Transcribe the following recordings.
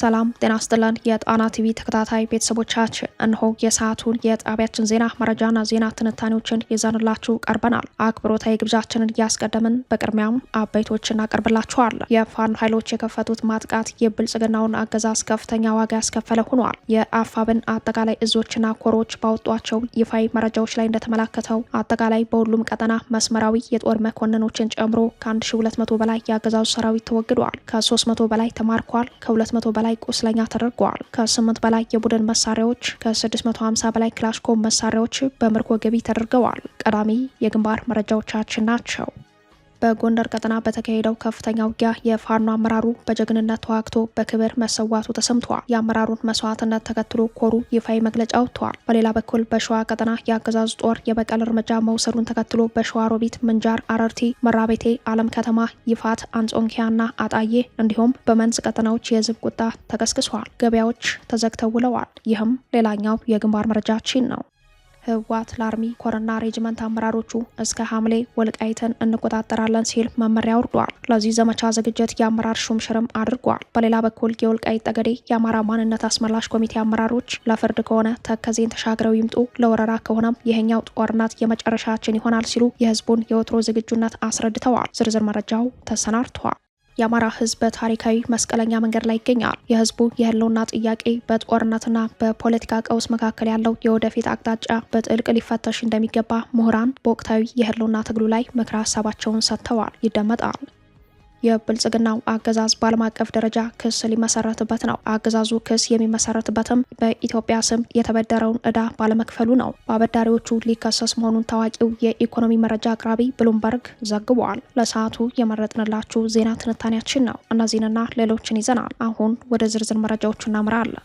ሰላም ጤና ይስጥልን የጣና ቲቪ ተከታታይ ቤተሰቦቻችን እነሆ የሰዓቱን የጣቢያችን ዜና መረጃና ዜና ትንታኔዎችን ይዘንላችሁ ቀርበናል። አክብሮታዊ ግብዣችንን እያስቀደምን በቅድሚያም አበይቶችን እናቀርብላችኋለን። የፋኖ ኃይሎች የከፈቱት ማጥቃት የብልጽግናውን አገዛዝ ከፍተኛ ዋጋ ያስከፈለ ሆኗል። የአፋብን አጠቃላይ እዞችና ኮሮች ባወጧቸው ይፋዊ መረጃዎች ላይ እንደተመላከተው አጠቃላይ በሁሉም ቀጠና መስመራዊ የጦር መኮንኖችን ጨምሮ ከ1200 በላይ የአገዛዙ ሰራዊት ተወግዷል። ከ300 በላይ ተማርኳል። ከ200 በላይ ቁስለኛ ተደርገዋል። ከ8 በላይ የቡድን መሳሪያዎች ከ650 በላይ ክላሽንኮቭ መሳሪያዎች በምርኮ ገቢ ተደርገዋል። ቀዳሚ የግንባር መረጃዎቻችን ናቸው። በጎንደር ቀጠና በተካሄደው ከፍተኛ ውጊያ የፋኖ አመራሩ በጀግንነት ተዋግቶ በክብር መሰዋቱ ተሰምቷል። የአመራሩን መስዋዕትነት ተከትሎ ኮሩ ይፋዊ መግለጫ ወጥቷል። በሌላ በኩል በሸዋ ቀጠና የአገዛዙ ጦር የበቀል እርምጃ መውሰዱን ተከትሎ በሸዋሮቢት፣ ምንጃር፣ አረርቲ፣ መራቤቴ፣ አለም ከተማ፣ ይፋት፣ አንጾንኪያና አጣዬ እንዲሁም በመንዝ ቀጠናዎች የህዝብ ቁጣ ተቀስቅሷል። ገበያዎች ተዘግተው ውለዋል። ይህም ሌላኛው የግንባር መረጃችን ነው። ህወሓት ለአርሚ ኮርና ሬጅመንት አመራሮቹ እስከ ሐምሌ ወልቃይትን እንቆጣጠራለን ሲል መመሪያ አውርዷል። ለዚህ ዘመቻ ዝግጅት የአመራር ሹምሽርም አድርጓል። በሌላ በኩል የወልቃይት ጠገዴ የአማራ ማንነት አስመላሽ ኮሚቴ አመራሮች ለፍርድ ከሆነ ተከዜን ተሻግረው ይምጡ፣ ለወረራ ከሆነም ይሄኛው ጦርነት የመጨረሻችን ይሆናል ሲሉ የህዝቡን የወትሮ ዝግጁነት አስረድተዋል። ዝርዝር መረጃው ተሰናድቷል። የአማራ ህዝብ በታሪካዊ መስቀለኛ መንገድ ላይ ይገኛል። የህዝቡ የህልውና ጥያቄ በጦርነትና በፖለቲካ ቀውስ መካከል ያለው የወደፊት አቅጣጫ በጥልቅ ሊፈተሽ እንደሚገባ ምሁራን በወቅታዊ የህልውና ትግሉ ላይ ምክረ ሀሳባቸውን ሰጥተዋል። ይደመጣል። የብልጽግናው አገዛዝ በዓለም አቀፍ ደረጃ ክስ ሊመሰረትበት ነው። አገዛዙ ክስ የሚመሰረትበትም በኢትዮጵያ ስም የተበደረውን ዕዳ ባለመክፈሉ ነው። በአበዳሪዎቹ ሊከሰስ መሆኑን ታዋቂው የኢኮኖሚ መረጃ አቅራቢ ብሉምበርግ ዘግቧል። ለሰዓቱ የመረጥንላችሁ ዜና ትንታኔያችን ነው። እነዚህንና ሌሎችን ይዘናል። አሁን ወደ ዝርዝር መረጃዎቹ እናምራለን።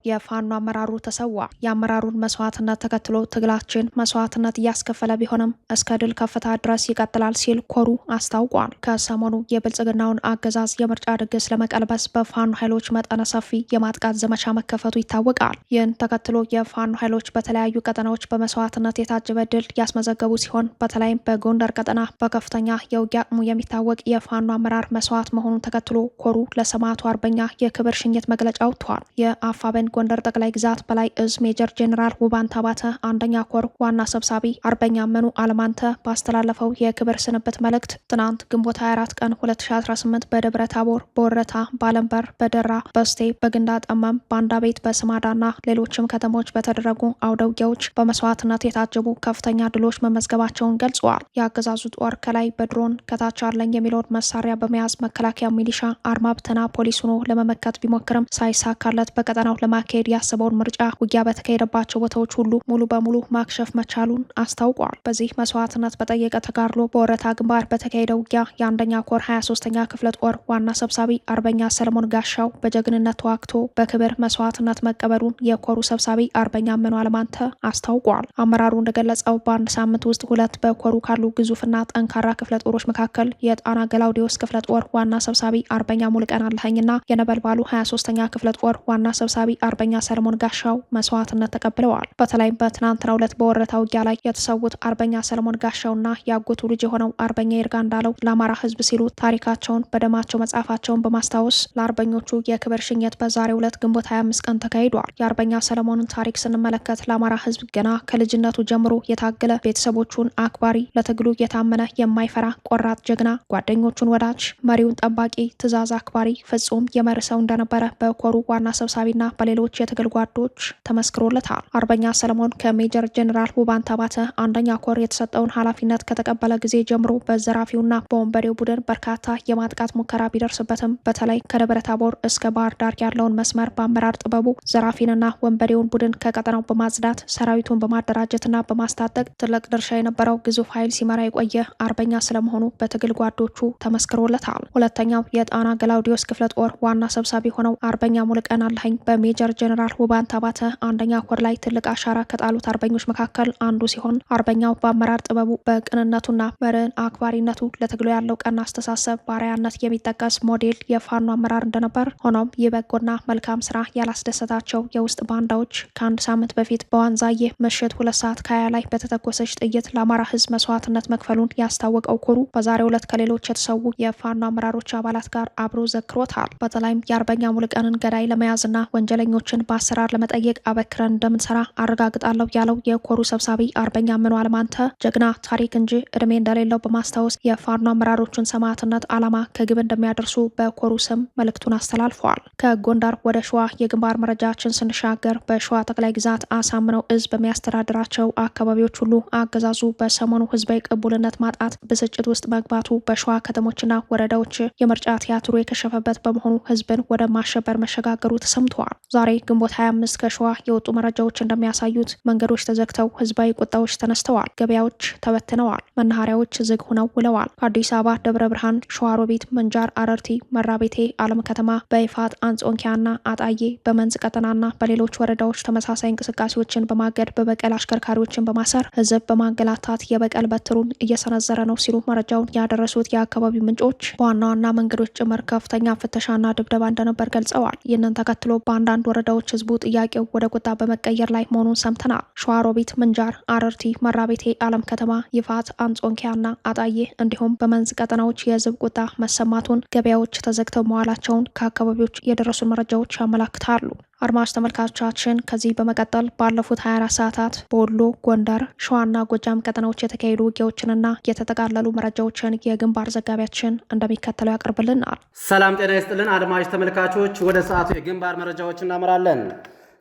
የፋኖ አመራሩ ተሰዋ። የአመራሩን መስዋዕትነት ተከትሎ ትግላችን መስዋዕትነት እያስከፈለ ቢሆንም እስከ ድል ከፍታ ድረስ ይቀጥላል ሲል ኮሩ አስታውቋል። ከሰሞኑ የብልጽግናውን አገዛዝ የምርጫ ድግስ ለመቀልበስ በፋኖ ኃይሎች መጠነ ሰፊ የማጥቃት ዘመቻ መከፈቱ ይታወቃል። ይህን ተከትሎ የፋኖ ኃይሎች በተለያዩ ቀጠናዎች በመስዋዕትነት የታጀበ ድል ያስመዘገቡ ሲሆን በተለይም በጎንደር ቀጠና በከፍተኛ የውጊያ አቅሙ የሚታወቅ የፋኖ አመራር መስዋዕት መሆኑን ተከትሎ ኮሩ ለሰማዕቱ አርበኛ የክብር ሽኝት መግለጫ አውጥቷል። የአፋብን ጎንደር ጠቅላይ ግዛት በላይ እዝ ሜጀር ጄኔራል ውባንተ አባተ አንደኛ ኮር ዋና ሰብሳቢ አርበኛ መኑ አለማንተ ባስተላለፈው የክብር ስንብት መልእክት ትናንት ግንቦት 24 ቀን 2018 በደብረ ታቦር፣ በወረታ፣ ባለምበር፣ በደራ፣ በስቴ፣ በግንዳ ጠመም፣ ባንዳ ቤት፣ በስማዳና ሌሎችም ከተሞች በተደረጉ አውደ ውጊያዎች በመስዋዕትነት የታጀቡ ከፍተኛ ድሎች መመዝገባቸውን ገልጸዋል። የአገዛዙ ጦር ከላይ በድሮን ከታች አለኝ የሚለውን መሳሪያ በመያዝ መከላከያ፣ ሚሊሻ፣ አርማ ብተና፣ ፖሊስ ሆኖ ለመመከት ቢሞክርም ሳይሳካለት በቀጠናው ማካሄድ ያሰበውን ምርጫ ውጊያ በተካሄደባቸው ቦታዎች ሁሉ ሙሉ በሙሉ ማክሸፍ መቻሉን አስታውቋል። በዚህ መስዋዕትነት በጠየቀ ተጋድሎ በወረታ ግንባር በተካሄደ ውጊያ የአንደኛ ኮር 23ኛ ክፍለ ጦር ዋና ሰብሳቢ አርበኛ ሰለሞን ጋሻው በጀግንነት ተዋግቶ በክብር መስዋዕትነት መቀበሉን የኮሩ ሰብሳቢ አርበኛ መኑ አለማንተ አስታውቋል። አመራሩ እንደገለጸው በአንድ ሳምንት ውስጥ ሁለት በኮሩ ካሉ ግዙፍና ጠንካራ ክፍለ ጦሮች መካከል የጣና ገላውዲዮስ ክፍለ ጦር ዋና ሰብሳቢ አርበኛ ሙልቀን አለኸኝና የነበልባሉ 23ኛ ክፍለ ጦር ዋና ሰብሳቢ አርበኛ ሰለሞን ጋሻው መስዋዕትነት ተቀብለዋል። በተለይም በትናንትናው ዕለት በወረታ ውጊያ ላይ የተሰዉት አርበኛ ሰለሞን ጋሻውና ያጎቱ ልጅ የሆነው አርበኛ ይርጋ እንዳለው ለአማራ ሕዝብ ሲሉ ታሪካቸውን በደማቸው መጻፋቸውን በማስታወስ ለአርበኞቹ የክብር ሽኝት በዛሬው ዕለት ግንቦት 25 ቀን ተካሂዷል። የአርበኛ ሰለሞንን ታሪክ ስንመለከት ለአማራ ሕዝብ ገና ከልጅነቱ ጀምሮ የታገለ፣ ቤተሰቦቹን አክባሪ፣ ለትግሉ የታመነ የማይፈራ ቆራጥ ጀግና፣ ጓደኞቹን ወዳጅ፣ መሪውን ጠባቂ፣ ትዕዛዝ አክባሪ፣ ፍጹም የመርህ ሰው እንደነበረ በኮሩ ዋና ሰብሳቢና ሌሎች የትግል ጓዶች ተመስክሮለታል። አርበኛ ሰለሞን ከሜጀር ጄኔራል ውባንተ አባተ አንደኛ ኮር የተሰጠውን ኃላፊነት ከተቀበለ ጊዜ ጀምሮ በዘራፊውና በወንበዴው ቡድን በርካታ የማጥቃት ሙከራ ቢደርስበትም በተለይ ከደብረ ታቦር እስከ ባህር ዳር ያለውን መስመር በአመራር ጥበቡ ዘራፊንና ወንበዴውን ቡድን ከቀጠናው በማጽዳት ሰራዊቱን በማደራጀትና በማስታጠቅ ትልቅ ድርሻ የነበረው ግዙፍ ኃይል ሲመራ የቆየ አርበኛ ስለመሆኑ በትግል ጓዶቹ ተመስክሮለታል። ሁለተኛው የጣና ገላውዲዮስ ክፍለ ጦር ዋና ሰብሳቢ ሆነው አርበኛ ሙልቀን አለኸኝ በሜጀር ሜጀር ጀነራል ውባንተ አባተ አንደኛ ኮር ላይ ትልቅ አሻራ ከጣሉት አርበኞች መካከል አንዱ ሲሆን አርበኛው በአመራር ጥበቡ በቅንነቱና መርህን አክባሪነቱ ለትግሉ ያለው ቀና አስተሳሰብ ባሪያነት የሚጠቀስ ሞዴል የፋኖ አመራር እንደነበር፣ ሆኖም ይህ በጎና መልካም ስራ ያላስደሰታቸው የውስጥ ባንዳዎች ከአንድ ሳምንት በፊት በዋንዛዬ ምሽት 2 ሰዓት ከ20 ላይ በተተኮሰች ጥይት ለአማራ ህዝብ መስዋዕትነት መክፈሉን ያስታወቀው ኮሩ በዛሬው ዕለት ከሌሎች የተሰዉ የፋኖ አመራሮች አባላት ጋር አብሮ ዘክሮታል። በተለይም የአርበኛ ሙሉቀንን ገዳይ ለመያዝና ወንጀለኞችን በአሰራር ለመጠየቅ አበክረን እንደምንሰራ አረጋግጣለሁ ያለው የኮሩ ሰብሳቢ አርበኛ ምንዋል ማንተ ጀግና ታሪክ እንጂ እድሜ እንደሌለው በማስታወስ የፋኖ አመራሮችን ሰማዕትነት ዓላማ ከግብ እንደሚያደርሱ በኮሩ ስም መልእክቱን አስተላልፈዋል። ከጎንደር ወደ ሸዋ የግንባር መረጃችን ስንሻገር በሸዋ ጠቅላይ ግዛት አሳምነው እዝ በሚያስተዳድራቸው አካባቢዎች ሁሉ አገዛዙ በሰሞኑ ህዝባዊ ቅቡልነት ማጣት ብስጭት ውስጥ መግባቱ በሸዋ ከተሞችና ወረዳዎች የምርጫ ቲያትሩ የከሸፈበት በመሆኑ ህዝብን ወደ ማሸበር መሸጋገሩ ተሰምተዋል። ዛሬ ግንቦት 25 ከሸዋ የወጡ መረጃዎች እንደሚያሳዩት መንገዶች ተዘግተው ህዝባዊ ቁጣዎች ተነስተዋል። ገበያዎች ተበትነዋል። መናኸሪያዎች ዝግ ሆነው ውለዋል። ከአዲስ አበባ ደብረ ብርሃን፣ ሸዋሮቢት፣ መንጃር፣ አረርቲ፣ መራቤቴ፣ አለም ከተማ፣ በይፋት፣ አንጾንኪያና አጣዬ በመንዝ ቀጠናና በሌሎች ወረዳዎች ተመሳሳይ እንቅስቃሴዎችን በማገድ በበቀል አሽከርካሪዎችን በማሰር ህዝብ በማንገላታት የበቀል በትሩን እየሰነዘረ ነው ሲሉ መረጃውን ያደረሱት የአካባቢው ምንጮች በዋና ዋና መንገዶች ጭምር ከፍተኛ ፍተሻና ድብደባ እንደነበር ገልጸዋል። ይህንን ተከትሎ በአንዳንድ ወረዳዎች ህዝቡ ጥያቄው ወደ ቁጣ በመቀየር ላይ መሆኑን ሰምተናል። ሸዋሮቢት፣ ምንጃር፣ አረርቲ፣ መራቤቴ፣ አለም ከተማ፣ ይፋት፣ አንጾንኪያና አጣዬ እንዲሁም በመንዝ ቀጠናዎች የህዝብ ቁጣ መሰማቱን፣ ገበያዎች ተዘግተው መዋላቸውን ከአካባቢዎች የደረሱ መረጃዎች ያመላክታሉ። አድማጭ ተመልካቾቻችን ከዚህ በመቀጠል ባለፉት 24 ሰዓታት በወሎ፣ ጎንደር፣ ሸዋና ጎጃም ቀጠናዎች የተካሄዱ ውጊያዎችንና የተጠቃለሉ መረጃዎችን የግንባር ዘጋቢያችን እንደሚከተለው ያቀርብልናል። ሰላም ጤና ይስጥልን አድማጭ ተመልካቾች፣ ወደ ሰዓቱ የግንባር መረጃዎች እናመራለን።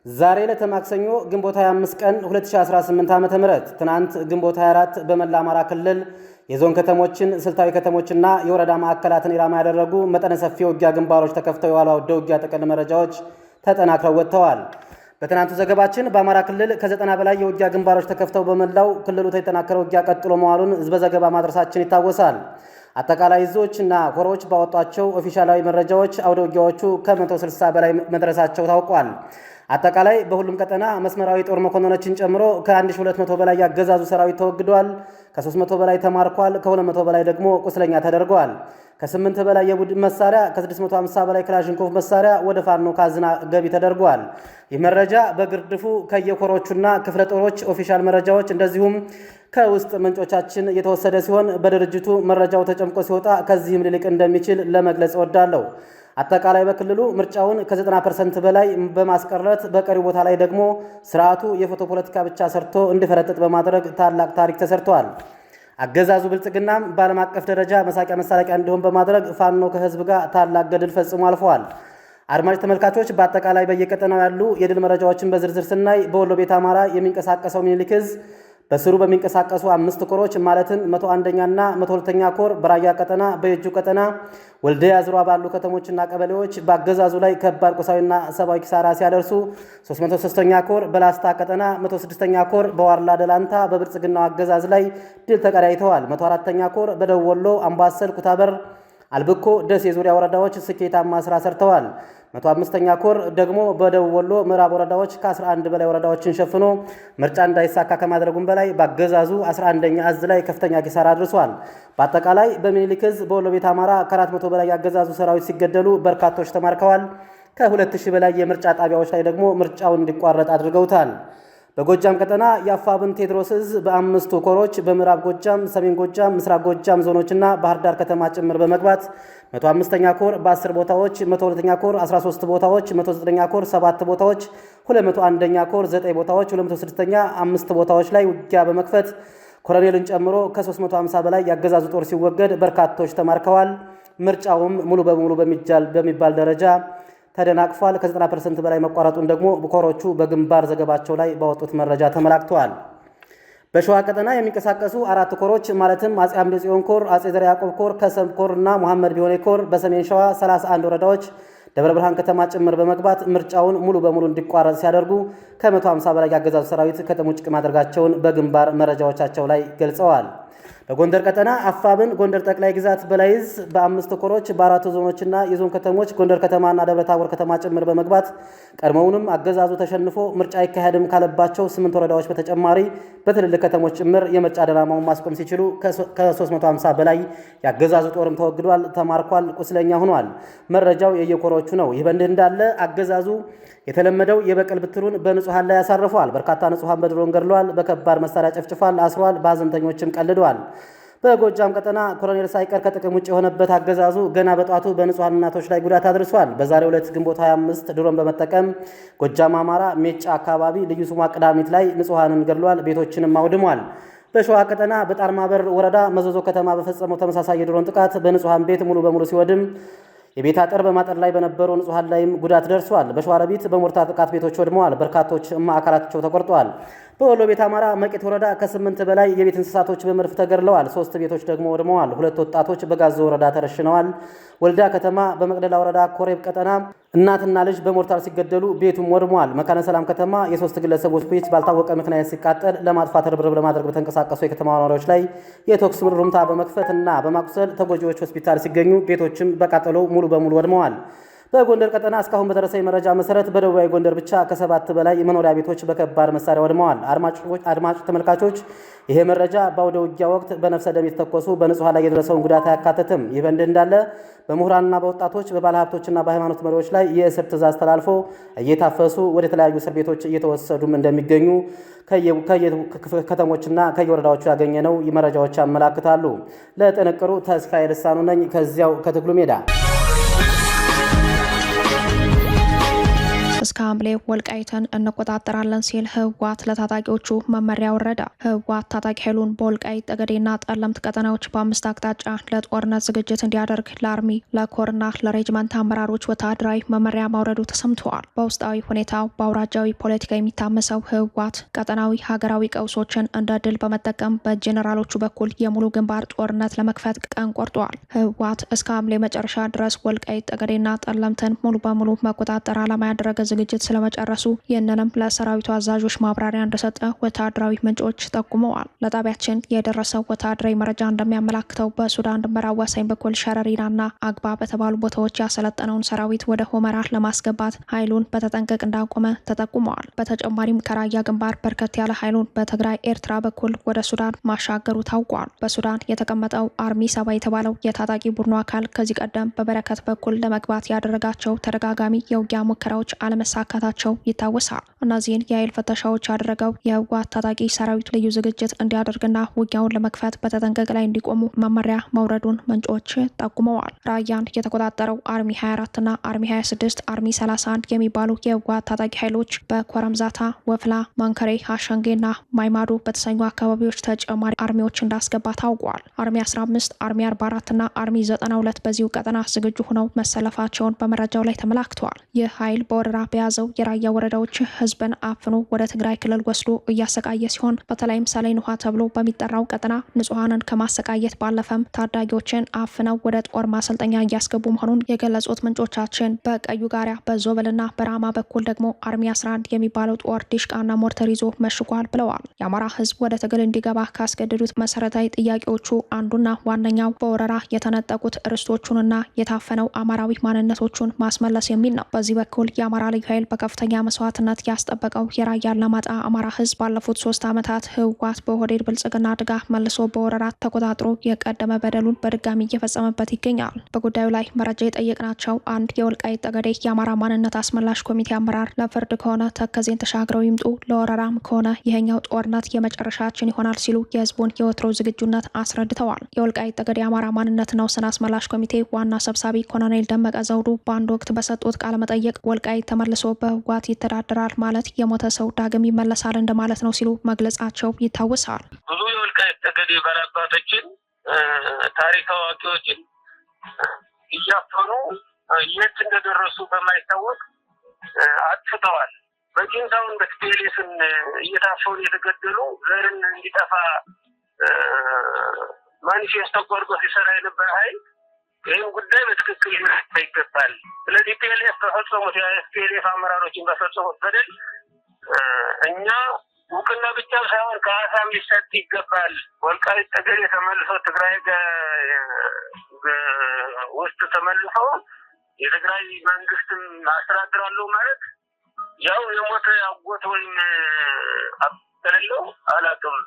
ዛሬ ለተማክሰኞ ግንቦት 25 ቀን 2018 ዓ.ም ትናንት ግንቦት 24 በመላ አማራ ክልል የዞን ከተሞችን፣ ስልታዊ ከተሞችና የወረዳ ማዕከላትን ኢላማ ያደረጉ መጠነ ሰፊ ውጊያ ግንባሮች ተከፍተው የዋሉ አውደ ውጊያ ጥቅል መረጃዎች ተጠናክረው ወጥተዋል። በትናንቱ ዘገባችን በአማራ ክልል ከ90 በላይ የውጊያ ግንባሮች ተከፍተው በመላው ክልሉ የተጠናከረ ውጊያ ቀጥሎ መዋሉን በዘገባ ማድረሳችን ይታወሳል። አጠቃላይ እዞችና ኮሮች ባወጧቸው ኦፊሻላዊ መረጃዎች አውደ ውጊያዎቹ ከ160 በላይ መድረሳቸው ታውቋል። አጠቃላይ በሁሉም ቀጠና መስመራዊ ጦር መኮንኖችን ጨምሮ ከ1200 በላይ ያገዛዙ ሰራዊት ተወግዷል። ከ300 በላይ ተማርኳል። ከ200 በላይ ደግሞ ቁስለኛ ተደርገዋል። ከ8 በላይ የቡድን መሳሪያ፣ ከ650 በላይ ክላሽንኮቭ መሳሪያ ወደ ፋኖ ካዝና ገቢ ተደርጓል። ይህ መረጃ በግርድፉ ከየኮሮቹና ክፍለ ጦሮች ኦፊሻል መረጃዎች እንደዚሁም ከውስጥ ምንጮቻችን የተወሰደ ሲሆን በድርጅቱ መረጃው ተጨምቆ ሲወጣ ከዚህም ሊልቅ እንደሚችል ለመግለጽ እወዳለሁ። አጠቃላይ በክልሉ ምርጫውን ከ90% በላይ በማስቀረት በቀሪው ቦታ ላይ ደግሞ ስርዓቱ የፎቶ ፖለቲካ ብቻ ሰርቶ እንዲፈረጥጥ በማድረግ ታላቅ ታሪክ ተሰርቷል። አገዛዙ ብልጽግናም በዓለም አቀፍ ደረጃ መሳቂያ መሳለቂያ እንዲሆን በማድረግ ፋኖ ከህዝብ ጋር ታላቅ ገድል ፈጽሞ አልፈዋል። አድማጭ ተመልካቾች በአጠቃላይ በየቀጠናው ያሉ የድል መረጃዎችን በዝርዝር ስናይ በወሎ ቤት አማራ የሚንቀሳቀሰው ሚኒሊክ ዕዝ በስሩ በሚንቀሳቀሱ 5 ኮሮች ማለትም 101ኛና 102ኛ ኮር በራያ ቀጠና፣ በየጁ ቀጠና፣ ወልዲያ ዙሪያ ባሉ ከተሞችና ቀበሌዎች በአገዛዙ ላይ ከባድ ቁሳዊና ሰብአዊ ኪሳራ ሲያደርሱ 303ኛ ኮር በላስታ ቀጠና፣ 106ኛ ኮር በዋርላ ደላንታ በብልጽግናው አገዛዝ ላይ ድል ተቀዳጅተዋል። 104ኛ ኮር በደቡብ ወሎ አምባሰል፣ ኩታበር፣ አልብኮ፣ ደሴ ዙሪያ ወረዳዎች ስኬታማ ስራ ሰርተዋል። 105ኛ ኮር ደግሞ በደቡብ ወሎ ምዕራብ ወረዳዎች ከ11 በላይ ወረዳዎችን ሸፍኖ ምርጫ እንዳይሳካ ከማድረጉም በላይ በአገዛዙ 11ኛ እዝ ላይ ከፍተኛ ኪሳራ አድርሷል። በአጠቃላይ በሚኒሊክ ዕዝ በወሎ ቤት አማራ ከ400 በላይ ያገዛዙ ሰራዊት ሲገደሉ በርካቶች ተማርከዋል። ከ2000 በላይ የምርጫ ጣቢያዎች ላይ ደግሞ ምርጫውን እንዲቋረጥ አድርገውታል። በጎጃም ቀጠና የአፋብን ቴዎድሮስ ዕዝ በ5 ኮሮች በምዕራብ ጎጃም፣ ሰሜን ጎጃም፣ ምስራቅ ጎጃም ዞኖችና ባህር ዳር ከተማ ጭምር በመግባት 105ኛ ኮር በ10 ቦታዎች፣ 102ኛ ኮር 13 ቦታዎች፣ 109ኛ ኮር 7 ቦታዎች፣ 201ኛ ኮር 9 ቦታዎች፣ 206ኛ 5 ቦታዎች ላይ ውጊያ በመክፈት ኮሎኔልን ጨምሮ ከ350 በላይ ያገዛዙ ጦር ሲወገድ በርካቶች ተማርከዋል። ምርጫውም ሙሉ በሙሉ በሚባል ደረጃ ተደናቅፏል። ከ90% በላይ መቋረጡን ደግሞ ኮሮቹ በግንባር ዘገባቸው ላይ ባወጡት መረጃ ተመላክተዋል። በሸዋ ቀጠና የሚንቀሳቀሱ 4 ኮሮች ማለትም አጼ አምደ ጽዮን ኮር፣ አጼ ዘርዓ ያዕቆብ ኮር፣ ከሰም ኮር እና መሐመድ ቢሆኔ ኮር በሰሜን ሸዋ 31 ወረዳዎች ደብረ ብርሃን ከተማ ጭምር በመግባት ምርጫውን ሙሉ በሙሉ እንዲቋረጥ ሲያደርጉ ከ150 በላይ ያገዛዙ ሰራዊት ከተሞች ማድረጋቸውን በግንባር መረጃዎቻቸው ላይ ገልጸዋል። በጎንደር ቀጠና አፋብን ጎንደር ጠቅላይ ግዛት በላይዝ በ5 ኮሮች በ4 ዞኖችና የዞን ከተሞች ጎንደር ከተማና ደብረታቦር ከተማ ጭምር በመግባት ቀድሞውንም አገዛዙ ተሸንፎ ምርጫ አይካሄድም ካለባቸው 8 ወረዳዎች በተጨማሪ በትልልቅ ከተሞች ጭምር የምርጫ ድራማውን ማስቆም ሲችሉ ከ350 በላይ ያገዛዙ ጦርም ተወግዷል፣ ተማርኳል፣ ቁስለኛ ሆኗል። መረጃው የየኮሮቹ ነው። ይህ በእንዲህ እንዳለ አገዛዙ የተለመደው የበቀል ብትሩን በንጹሃን ላይ ያሳርፈዋል። በርካታ ንጹሃን በድሮን ገድሏል፣ በከባድ መሳሪያ ጨፍጭፏል፣ አስሯል፣ በሀዘንተኞችም ቀልዷል። በጎጃም ቀጠና ኮሎኔል ሳይቀር ከጥቅም ውጭ የሆነበት አገዛዙ ገና በጧቱ በንጹሃን እናቶች ላይ ጉዳት አድርሷል። በዛሬው ዕለት ግንቦት 25 ድሮን በመጠቀም ጎጃም አማራ ሜጫ አካባቢ ልዩ ስሟ ቅዳሚት ላይ ንጹሃንን ገድሏል፣ ቤቶችንም አውድሟል። በሸዋ ቀጠና በጣርማበር ወረዳ መዘዞ ከተማ በፈጸመው ተመሳሳይ የድሮን ጥቃት በንጹሃን ቤት ሙሉ በሙሉ ሲወድም የቤት አጥር በማጠር ላይ በነበሩ ንጹሃን ላይም ጉዳት ደርሷል። በሸዋሮቢት በሞርታር ጥቃት ቤቶች ወድመዋል፣ በርካቶች አካላቸው ተቆርጠዋል። በወሎ ቤት አማራ መቄት ወረዳ ከ8 በላይ የቤት እንስሳቶች በመድፍ ተገድለዋል፣ 3 ቤቶች ደግሞ ወድመዋል። 2 ወጣቶች በጋዞ ወረዳ ተረሽነዋል። ወልዳ ከተማ በመቅደላ ወረዳ ኮሬብ ቀጠና እናትና ልጅ በሞርታር ሲገደሉ ቤቱም ወድሟል። መካነ ሰላም ከተማ የ3 ግለሰቦች ቤት ባልታወቀ ምክንያት ሲቃጠል ለማጥፋት ርብርብ ለማድረግ በተንቀሳቀሱ የከተማ ነዋሪዎች ላይ የተኩስ ሩምታ በመክፈትና በማቁሰል ተጎጂዎች ሆስፒታል ሲገኙ ቤቶችም በቃጠሎ ሙሉ በሙሉ ወድመዋል። በጎንደር ቀጠና እስካሁን በደረሰኝ መረጃ መሰረት በደቡባዊ ጎንደር ብቻ ከ7 በላይ የመኖሪያ ቤቶች በከባድ መሳሪያ ወድመዋል። አድማጭ ተመልካቾች፣ ይሄ መረጃ በአውደ ውጊያ ወቅት በነፍሰ ደም የተተኮሱ በንጹሃን ላይ የደረሰውን ጉዳት አያካትትም። ይህ በእንዲህ እንዳለ በምሁራንና በወጣቶች በባለሀብቶችና በሃይማኖት መሪዎች ላይ የእስር ትዕዛዝ ተላልፎ እየታፈሱ ወደ ተለያዩ እስር ቤቶች እየተወሰዱም እንደሚገኙ ከየከተሞችና ከየወረዳዎቹ ያገኘነው መረጃዎች ያመላክታሉ። ለጥንቅሩ ተስፋዬ ልሳኑ ነኝ ከዚያው ከትግሉ ሜዳ። እስከ ሐምሌ ወልቃይትን እንቆጣጠራለን ሲል ህወሓት ለታጣቂዎቹ መመሪያ ወረደ። ህወሓት ታጣቂ ኃይሉን በወልቃይት ጠገዴና ጠለምት ቀጠናዎች በ5 አቅጣጫ ለጦርነት ዝግጅት እንዲያደርግ ለአርሚ ለኮርና ለሬጅመንት አመራሮች ወታደራዊ መመሪያ ማውረዱ ተሰምተዋል። በውስጣዊ ሁኔታው በአውራጃዊ ፖለቲካ የሚታመሰው ህወሓት ቀጠናዊ ሀገራዊ ቀውሶችን እንደ ድል በመጠቀም በጄኔራሎቹ በኩል የሙሉ ግንባር ጦርነት ለመክፈት ቀን ቆርጧል። ህወሓት እስከ ሐምሌ መጨረሻ ድረስ ወልቃይት ጠገዴና ጠለምትን ሙሉ በሙሉ መቆጣጠር ዓላማ ያደረገ ዝግጅት ስለመጨረሱ ይህንንም ለሰራዊቱ አዛዦች ማብራሪያ እንደሰጠ ወታደራዊ ምንጮች ጠቁመዋል። ለጣቢያችን የደረሰው ወታደራዊ መረጃ እንደሚያመላክተው በሱዳን ድንበር አዋሳኝ በኩል ሸረሪናና አግባ በተባሉ ቦታዎች ያሰለጠነውን ሰራዊት ወደ ሁመራ ለማስገባት ኃይሉን በተጠንቀቅ እንዳቆመ ተጠቁመዋል። በተጨማሪም ከራያ ግንባር በርከት ያለ ኃይሉን በትግራይ ኤርትራ በኩል ወደ ሱዳን ማሻገሩ ታውቋል። በሱዳን የተቀመጠው አርሚ 7 የተባለው የታጣቂ ቡድኑ አካል ከዚህ ቀደም በበረከት በኩል ለመግባት ያደረጋቸው ተደጋጋሚ የውጊያ ሙከራዎች መሳካታቸው ይታወሳል። እነዚህን የኃይል ፍተሻዎች ያደረገው የህወሓት ታጣቂ ሰራዊቱ ልዩ ዝግጅት እንዲያደርግና ውጊያውን ለመክፈት በተጠንቀቅ ላይ እንዲቆሙ መመሪያ መውረዱን ምንጮች ጠቁመዋል። ራያን የተቆጣጠረው አርሚ 24 እና አርሚ 26 አርሚ 31 የሚባሉ የህወሓት ታጣቂ ኃይሎች በኮረምዛታ፣ ወፍላ፣ መንከሬ፣ አሸንጌና ማይማዶ በተሰኙ አካባቢዎች ተጨማሪ አርሚዎች እንዳስገባ ታውቋል። አርሚ 15፣ አርሚ 44 እና አርሚ 92 በዚሁ ቀጠና ዝግጁ ሆነው መሰለፋቸውን በመረጃው ላይ ተመላክተዋል። ይህ ኃይል በወረራ በያዘው የራያ ወረዳዎች ህዝብን አፍኖ ወደ ትግራይ ክልል ወስዶ እያሰቃየ ሲሆን በተለይም ሰሌን ውሃ ተብሎ በሚጠራው ቀጠና ንጹሃንን ከማሰቃየት ባለፈም ታዳጊዎችን አፍነው ወደ ጦር ማሰልጠኛ እያስገቡ መሆኑን የገለጹት ምንጮቻችን በቀዩ ጋሪያ በዞበልና በራማ በኩል ደግሞ አርሚ 11 የሚባለው ጦር ዲሽቃና ሞርተር ይዞ መሽጓል ብለዋል። የአማራ ህዝብ ወደ ትግል እንዲገባ ካስገደዱት መሰረታዊ ጥያቄዎቹ አንዱና ዋነኛው በወረራ የተነጠቁት ርስቶቹንና የታፈነው አማራዊ ማንነቶቹን ማስመለስ የሚል ነው። በዚህ በኩል የአማራ ልዩ ኃይል በከፍተኛ መስዋዕትነት ያስጠበቀው የራያ አላማጣ አማራ ህዝብ ባለፉት 3 ዓመታት ህወሓት በኦህዴድ ብልጽግና ድጋፍ መልሶ በወረራ ተቆጣጥሮ የቀደመ በደሉን በድጋሚ እየፈጸመበት ይገኛል። በጉዳዩ ላይ መረጃ የጠየቅናቸው አንድ የወልቃይት ጠገዴ የአማራ ማንነት አስመላሽ ኮሚቴ አመራር ለፍርድ ከሆነ ተከዜን ተሻግረው ይምጡ፣ ለወረራም ከሆነ ይሄኛው ጦርነት የመጨረሻችን ይሆናል ሲሉ የህዝቡን የወትሮ ዝግጁነት አስረድተዋል። የወልቃይት ጠገዴ የአማራ ማንነትና ወሰን አስመላሽ ኮሚቴ ዋና ሰብሳቢ ኮሎኔል ደመቀ ዘውዱ በአንድ ወቅት በሰጡት ቃለ መጠይቅ ወልቃይት ተመልሶ በህወሓት ይተዳደራል ማለት የሞተ ሰው ዳግም ይመለሳል እንደማለት ነው ሲሉ መግለጻቸው ይታወሳል። ብዙ የወልቃይት ጠገዴ ባላባቶችን ታሪክ አዋቂዎችን እያፈኑ የት እንደደረሱ በማይታወቅ አጥፍተዋል። በጅንታውን በስፔሌስን እየታፈኑ የተገደሉ ዘርን እንዲጠፋ ማኒፌስቶ ቆርጦ ሲሰራ የነበረ ኃይል ይህን ጉዳይ በትክክል ሊመታ ይገባል። ስለዚህ ፒኤልኤፍ በፈጸሙት የፒኤልኤፍ አመራሮችን በፈጸሙት በደል እኛ እውቅና ብቻ ሳይሆን ካሳም ሊሰጥ ይገባል። ወልቃይት ጠገዴ ተመልሶ ትግራይ ውስጥ ተመልሶ የትግራይ መንግስትን አስተዳድራለሁ ማለት ያው የሞተ አጎት ወይም አበረለው አላውቅም።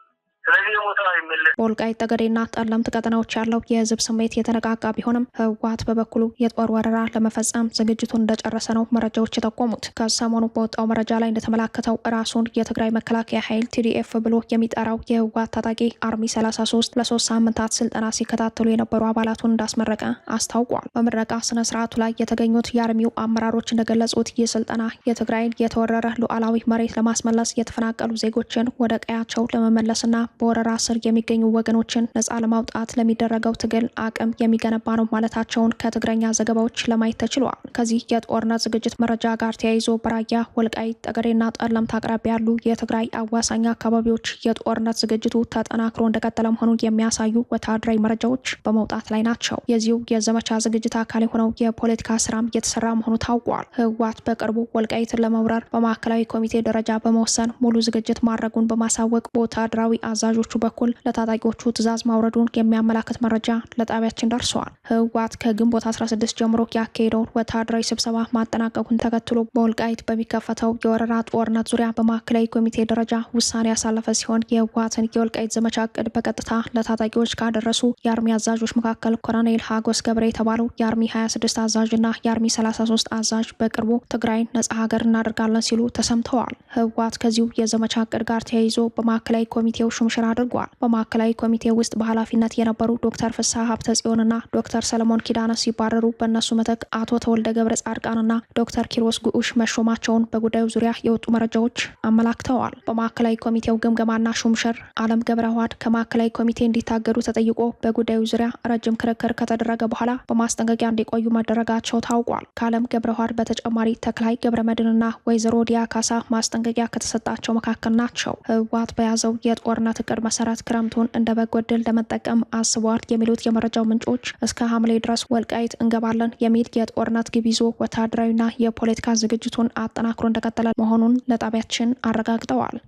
ስለዚህ የሞተው አይመለስም። በወልቃይት ጠገዴና ጠለምት ቀጠናዎች ያለው የህዝብ ስሜት የተነቃቃ ቢሆንም ህወሓት በበኩሉ የጦር ወረራ ለመፈጸም ዝግጅቱን እንደጨረሰ ነው መረጃዎች የጠቆሙት። ከሰሞኑ በወጣው መረጃ ላይ እንደተመላከተው ራሱን የትግራይ መከላከያ ኃይል TDF ብሎ የሚጠራው የህወሓት ታጣቂ አርሚ 33 ለ3 ሳምንታት ስልጠና ሲከታተሉ የነበሩ አባላቱን እንዳስመረቀ አስታውቋል። በምረቃ ስነ ስርዓቱ ላይ የተገኙት የአርሚው አመራሮች እንደገለጹት ይህ ስልጠና የትግራይን የተወረረ ሉዓላዊ መሬት ለማስመለስ የተፈናቀሉ ዜጎችን ወደ ቀያቸው ለመመለስና በወረራ ስር የሚገኙ ወገኖችን ነጻ ለማውጣት ለሚደረገው ትግል አቅም የሚገነባ ነው ማለታቸውን ከትግረኛ ዘገባዎች ለማየት ተችሏል። ከዚህ የጦርነት ዝግጅት መረጃ ጋር ተያይዞ በራያ ወልቃይት ጠገዴና ጠለምት አቅራቢያ ያሉ የትግራይ አዋሳኝ አካባቢዎች የጦርነት ዝግጅቱ ተጠናክሮ እንደቀጠለ መሆኑን የሚያሳዩ ወታደራዊ መረጃዎች በመውጣት ላይ ናቸው። የዚሁ የዘመቻ ዝግጅት አካል የሆነው የፖለቲካ ስራም እየተሰራ መሆኑ ታውቋል። ህወሓት በቅርቡ ወልቃይትን ለመውረር በማዕከላዊ ኮሚቴ ደረጃ በመወሰን ሙሉ ዝግጅት ማድረጉን በማሳወቅ በወታደራዊ አዛዦቹ በኩል ለታጣቂዎቹ ትዕዛዝ ማውረዱን የሚያመላክት መረጃ ለጣቢያችን ደርሰዋል። ህወሓት ከግንቦት 16 ጀምሮ ያካሄደውን ወታደራዊ ስብሰባ ማጠናቀቁን ተከትሎ በወልቃይት በሚከፈተው የወረራ ጦርነት ዙሪያ በማዕከላዊ ኮሚቴ ደረጃ ውሳኔ ያሳለፈ ሲሆን የህወሓትን የወልቃይት ዘመቻ እቅድ በቀጥታ ለታጣቂዎች ካደረሱ የአርሚ አዛዦች መካከል ኮሎኔል ሀጎስ ገብረ የተባለው የአርሚ 26 አዛዥና የአርሚ 33 አዛዥ በቅርቡ ትግራይን ነጻ ሀገር እናደርጋለን ሲሉ ተሰምተዋል። ህወሓት ከዚሁ የዘመቻ እቅድ ጋር ተያይዞ በማዕከላዊ ኮሚቴው ሹምሽር አድርጓል። በማዕከላዊ ኮሚቴ ውስጥ በኃላፊነት የነበሩ ዶክተር ፍስሐ ሀብተ ጽዮንና ዶክተር ሰለሞን ኪዳነ ሲባረሩ በእነሱ ምትክ አቶ ተወልደ ገብረ ጻድቃንና ዶክተር ኪሮስ ጉዑሽ መሾማቸውን በጉዳዩ ዙሪያ የወጡ መረጃዎች አመላክተዋል። በማዕከላዊ ኮሚቴው ግምገማና ሹምሽር አለም ገብረዋህድ ከማዕከላዊ ኮሚቴ እንዲታገዱ ተጠይቆ በጉዳዩ ዙሪያ ረጅም ክርክር ከተደረገ በኋላ በማስጠንቀቂያ እንዲቆዩ መደረጋቸው ታውቋል። ከአለም ገብረዋህድ በተጨማሪ ተክላይ ገብረመድንና ወይዘሮ ዲያ ካሳ ማስጠንቀቂያ ከተሰጣቸው መካከል ናቸው። ህወሓት በያዘው የጦርነት እቅድ መሰረት ክረምቱን እንደ በጎ ዕድል ለመጠቀም አስበዋል የሚሉት የመረጃው ምንጮች እስከ ሐምሌ ድረስ ወልቃይት እንገባለን የሚል የጦርነት ግብ ይዞ ወታደራዊና የፖለቲካ ዝግጅቱን አጠናክሮ እንደቀጠለ መሆኑን ለጣቢያችን አረጋግጠዋል።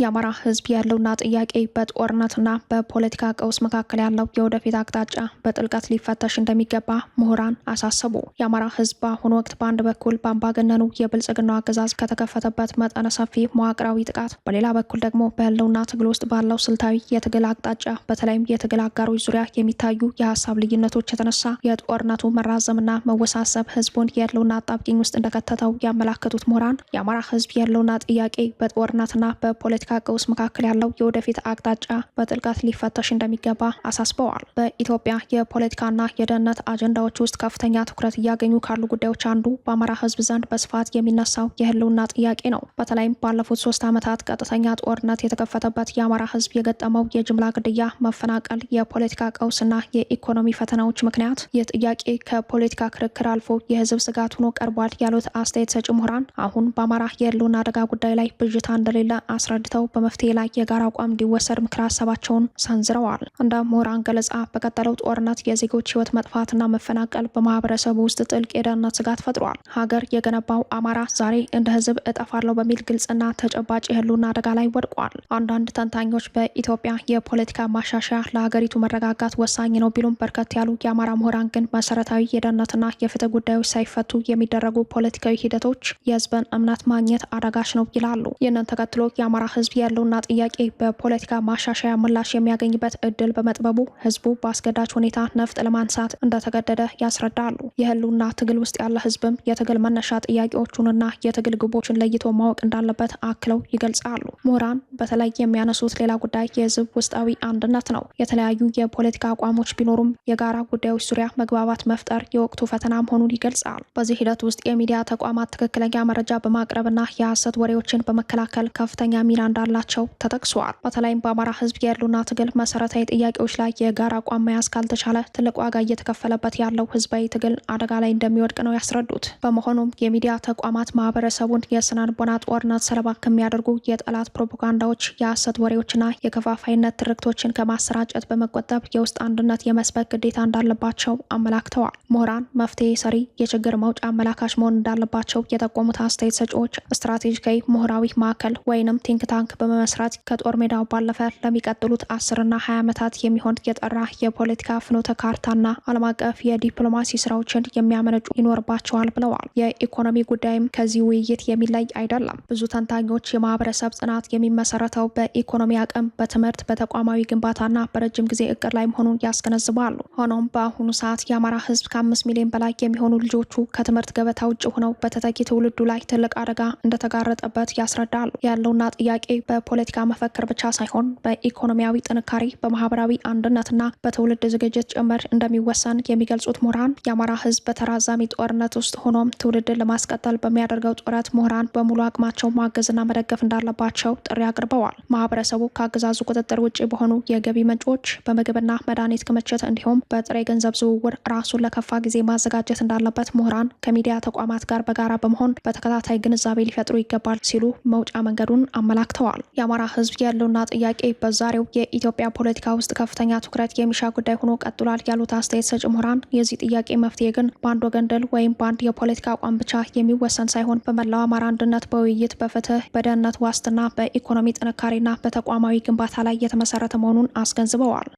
የአማራ ህዝብ ያለውና ጥያቄ በጦርነትና በፖለቲካ ቀውስ መካከል ያለው የወደፊት አቅጣጫ በጥልቀት ሊፈተሽ እንደሚገባ ምሁራን አሳሰቡ። የአማራ ህዝብ በአሁኑ ወቅት በአንድ በኩል በአምባገነኑ የብልጽግናው አገዛዝ ከተከፈተበት መጠነ ሰፊ መዋቅራዊ ጥቃት፣ በሌላ በኩል ደግሞ በህልውና ትግል ውስጥ ባለው ስልታዊ የትግል አቅጣጫ በተለይም የትግል አጋሮች ዙሪያ የሚታዩ የሀሳብ ልዩነቶች የተነሳ የጦርነቱ መራዘምና መወሳሰብ ህዝቡን የህልውና አጣብቂኝ ውስጥ እንደከተተው ያመላከቱት ምሁራን የአማራ ህዝብ የህልውና ጥያቄ በጦርነትና በፖለቲካ ቀውስ መካከል ያለው የወደፊት አቅጣጫ በጥልቀት ሊፈተሽ እንደሚገባ አሳስበዋል። በኢትዮጵያ የፖለቲካና የደህንነት አጀንዳዎች ውስጥ ከፍተኛ ትኩረት እያገኙ ካሉ ጉዳዮች አንዱ በአማራ ህዝብ ዘንድ በስፋት የሚነሳው የህልውና ጥያቄ ነው። በተለይም ባለፉት 3 ዓመታት ቀጥተኛ ጦርነት የተከፈተበት የአማራ ህዝብ የገጠመው የጅምላ ግድያ፣ መፈናቀል፣ የፖለቲካ ቀውስና የኢኮኖሚ ፈተናዎች ምክንያት ይህ ጥያቄ ከፖለቲካ ክርክር አልፎ የህዝብ ስጋት ሆኖ ቀርቧል ያሉት አስተያየት ሰጪ ምሁራን አሁን በአማራ የህልውና አደጋ ጉዳይ ላይ ብዥታ እንደሌለ አስረድተው በመፍትሄ ላይ የጋራ አቋም እንዲወሰድ ምክረ ሀሳባቸውን ሰንዝረዋል። እንደ ምሁራን ገለጻ በቀጠለው ጦርነት የዜጎች ህይወት መጥፋትና መፈናቀል በማህበረሰቡ ውስጥ ጥልቅ የደህንነት ስጋት ፈጥሯል። ሀገር የገነባው አማራ ዛሬ እንደ ህዝብ እጠፋለሁ በሚል ግልጽና ተጨባጭ የህልውና አደጋ ላይ ወድቋል። አንዳንድ ተንታኞች በኢትዮጵያ የፖለቲካ ማሻሻያ ለሀገሪቱ መረጋጋት ወሳኝ ነው ቢሉም በርከት ያሉ የአማራ ምሁራን ግን መሰረታዊ የደህንነትና የፍትህ ጉዳዮች ሳይፈቱ የሚደረጉ ፖለቲካዊ ሂደቶች የህዝብን እምነት ማግኘት አዳጋች ነው ይላሉ። ይህንን ተከትሎ የአማራ ህዝብ ያለውና ጥያቄ በፖለቲካ ማሻሻያ ምላሽ የሚያገኝበት እድል በመጥበቡ ህዝቡ በአስገዳጅ ሁኔታ ነፍጥ ለማንሳት እንደተገደደ ያስረዳሉ። የህልውና ትግል ውስጥ ያለ ህዝብም የትግል መነሻ ጥያቄዎቹንና የትግል ግቦችን ለይቶ ማወቅ እንዳለበት አክለው ይገልጻሉ። ምሁራን በተለይ የሚያነሱት ሌላ ጉዳይ የህዝብ ውስጣዊ አንድነት ነው። የተለያዩ የፖለቲካ አቋሞች ቢኖሩም የጋራ ጉዳዮች ዙሪያ መግባባት መፍጠር የወቅቱ ፈተና መሆኑን ይገልጻል። በዚህ ሂደት ውስጥ የሚዲያ ተቋማት ትክክለኛ መረጃ በማቅረብና የሐሰት ወሬዎችን በመከላከል ከፍተኛ ሚና እንዳላቸው ተጠቅሷል። በተለይም በአማራ ህዝብ የህልውና ትግል መሰረታዊ ጥያቄዎች ላይ የጋራ አቋም መያዝ ካልተቻለ ትልቅ ዋጋ እየተከፈለበት ያለው ህዝባዊ ትግል አደጋ ላይ እንደሚወድቅ ነው ያስረዱት። በመሆኑም የሚዲያ ተቋማት ማህበረሰቡን የስነ ልቦና ጦርነት ሰለባ ከሚያደርጉ የጠላት ፕሮፓጋንዳዎች፣ የሐሰት ወሬዎችና የከፋፋይነት ትርክቶችን ከማሰራጨት በመቆጠብ የውስጥ አንድነት የመስበክ ግዴታ እንዳለባቸው አመላክተዋል። ምሁራን መፍትሄ ሰሪ፣ የችግር መውጫ አመላካች መሆን እንዳለባቸው የጠቆሙት አስተያየት ሰጪዎች ስትራቴጂካዊ ምሁራዊ ማዕከል ወይንም ቲንክ ታንክ በመመስረት ከጦር ሜዳው ባለፈ ለሚቀጥሉት 10 እና 20 ዓመታት የሚሆን የጠራ የፖለቲካ ፍኖተ ካርታና ዓለም አቀፍ የዲፕሎማሲ ስራዎችን የሚያመነጩ ይኖርባቸዋል ብለዋል። የኢኮኖሚ ጉዳይም ከዚህ ውይይት የሚለይ አይደለም። ብዙ ተንታኞች የማህበረሰብ ጽናት የሚመሰረተው በኢኮኖሚ አቅም፣ በትምህርት፣ በተቋማዊ ግንባታና በረጅም ጊዜ እቅድ ላይ መሆኑን ያስገነዝባሉ። ሆኖም በአሁኑ ሰዓት የአማራ ህዝብ ከ5 ሚሊዮን በላይ የሚሆኑ ልጆቹ ከትምህርት ገበታ ውጭ ሆነው በተተኪ ትውልዱ ላይ ትልቅ አደጋ እንደተጋረጠበት ያስረዳሉ። ያለውና ጥያቄ በፖለቲካ መፈክር ብቻ ሳይሆን በኢኮኖሚያዊ ጥንካሬ፣ በማህበራዊ አንድነትና በትውልድ ዝግጅት ጭምር እንደሚወሰን የሚገልጹት ምሁራን የአማራ ህዝብ በተራዛሚ ጦርነት ውስጥ ሆኖም ትውልድን ለማስቀጠል በሚያደርገው ጥረት ምሁራን በሙሉ አቅማቸው ማገዝና መደገፍ እንዳለባቸው ጥሪ አቅርበዋል። ማህበረሰቡ ከአገዛዙ ቁጥጥር ውጭ በሆኑ የገቢ ምንጮች፣ በምግብና መድኃኒት ክምችት እንዲሁም በጥሬ ገንዘብ ዝውውር ራሱን ለከፋ ጊዜ ማዘጋጀት እንዳለበት ምሁራን ከሚዲያ ተቋማት ጋር በጋራ በመሆን በተከታታይ ግንዛቤ ሊፈጥሩ ይገባል ሲሉ መውጫ መንገዱን አመላክተዋል። የአማራ ህዝብ ያለውና ጥያቄ በዛሬው የኢትዮጵያ ፖለቲካ ውስጥ ከፍተኛ ትኩረት የሚሻ ጉዳይ ሆኖ ቀጥሏል ያሉት አስተያየት ሰጪ ምሁራን የዚህ ጥያቄ መፍትሄ ግን በአንድ ወገን ድል ወይም በአንድ የፖለቲካ አቋም ብቻ የሚወሰን ሳይሆን በመላው አማራ አንድነት፣ በውይይት፣ በፍትህ፣ በደህንነት ዋስትና፣ በኢኮኖሚ ጥንካሬና በተቋማዊ ግንባታ ላይ የተመሰረተ መሆኑን አስገንዝበዋል።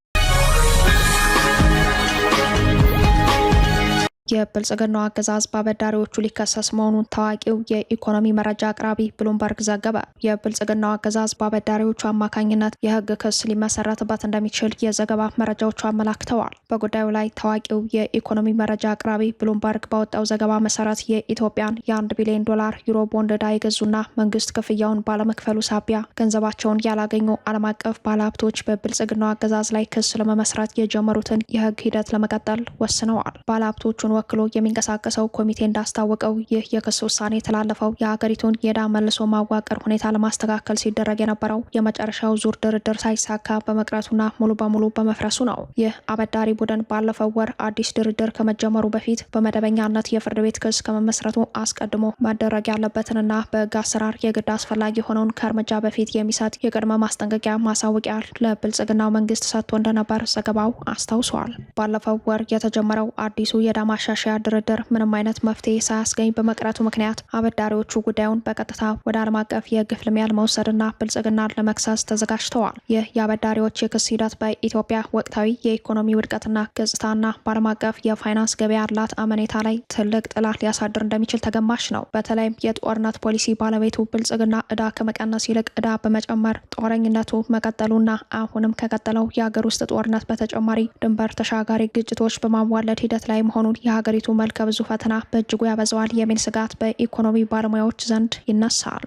የብልጽግናው አገዛዝ በአበዳሪዎቹ ሊከሰስ መሆኑን ታዋቂው የኢኮኖሚ መረጃ አቅራቢ ብሉምበርግ ዘገበ። የብልጽግናው አገዛዝ በአበዳሪዎቹ አማካኝነት የህግ ክስ ሊመሰረትበት እንደሚችል የዘገባ መረጃዎቹ አመላክተዋል። በጉዳዩ ላይ ታዋቂው የኢኮኖሚ መረጃ አቅራቢ ብሉምበርግ ባወጣው ዘገባ መሰረት የኢትዮጵያን የ1 ቢሊዮን ዶላር ዩሮ ቦንድ ዕዳ የገዙና መንግስት ክፍያውን ባለመክፈሉ ሳቢያ ገንዘባቸውን ያላገኙ ዓለም አቀፍ ባለሀብቶች በብልጽግናው አገዛዝ ላይ ክስ ለመመስረት የጀመሩትን የህግ ሂደት ለመቀጠል ወስነዋል። ባለሀብቶቹን ወክሎ የሚንቀሳቀሰው ኮሚቴ እንዳስታወቀው ይህ የክስ ውሳኔ የተላለፈው የሀገሪቱን የዕዳ መልሶ ማዋቀር ሁኔታ ለማስተካከል ሲደረግ የነበረው የመጨረሻው ዙር ድርድር ሳይሳካ በመቅረቱና ሙሉ በሙሉ በመፍረሱ ነው። ይህ አበዳሪ ቡድን ባለፈው ወር አዲስ ድርድር ከመጀመሩ በፊት በመደበኛነት የፍርድ ቤት ክስ ከመመስረቱ አስቀድሞ መደረግ ያለበትንና በህግ አሰራር የግድ አስፈላጊ የሆነውን ከእርምጃ በፊት የሚሰጥ የቅድመ ማስጠንቀቂያ ማሳወቂያ ለብልጽግናው መንግስት ሰጥቶ እንደነበር ዘገባው አስታውሷል። ባለፈው ወር የተጀመረው አዲሱ የዕዳ ማሻሻያ ድርድር ምንም አይነት መፍትሄ ሳያስገኝ በመቅረቱ ምክንያት አበዳሪዎቹ ጉዳዩን በቀጥታ ወደ ዓለም አቀፍ የህግ ፍልሚያ ለመውሰድና ብልጽግናን ለመክሰስ ተዘጋጅተዋል። ይህ የአበዳሪዎች የክስ ሂደት በኢትዮጵያ ወቅታዊ የኢኮኖሚ ውድቀትና ገጽታና በዓለም አቀፍ የፋይናንስ ገበያ ያላት አመኔታ ላይ ትልቅ ጥላ ሊያሳድር እንደሚችል ተገማች ነው። በተለይም የጦርነት ፖሊሲ ባለቤቱ ብልጽግና ዕዳ ከመቀነስ ይልቅ ዕዳ በመጨመር ጦረኝነቱ መቀጠሉና አሁንም ከቀጠለው የሀገር ውስጥ ጦርነት በተጨማሪ ድንበር ተሻጋሪ ግጭቶች በማዋለድ ሂደት ላይ መሆኑን የሀገሪቱ መልከ ብዙ ፈተና በእጅጉ ያበዛዋል የሚል ስጋት በኢኮኖሚ ባለሙያዎች ዘንድ ይነሳል።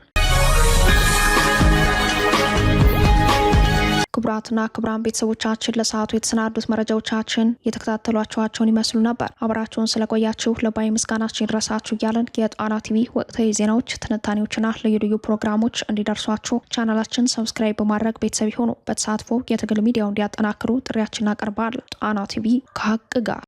ክቡራትና ክቡራን ቤተሰቦቻችን ለሰዓቱ የተሰናዱት መረጃዎቻችን የተከታተሏቸዋቸውን ይመስሉ ነበር። አብራችሁን ስለቆያችሁ ልባዊ ምስጋናችን ይድረሳችሁ እያለን የጣና ቲቪ ወቅታዊ ዜናዎች፣ ትንታኔዎችና ልዩ ልዩ ፕሮግራሞች እንዲደርሷችሁ ቻናላችን ሰብስክራይብ በማድረግ ቤተሰብ ይሁኑ። በተሳትፎ የትግል ሚዲያው እንዲያጠናክሩ ጥሪያችን እናቀርባለን። ጣና ቲቪ ከሀቅ ጋር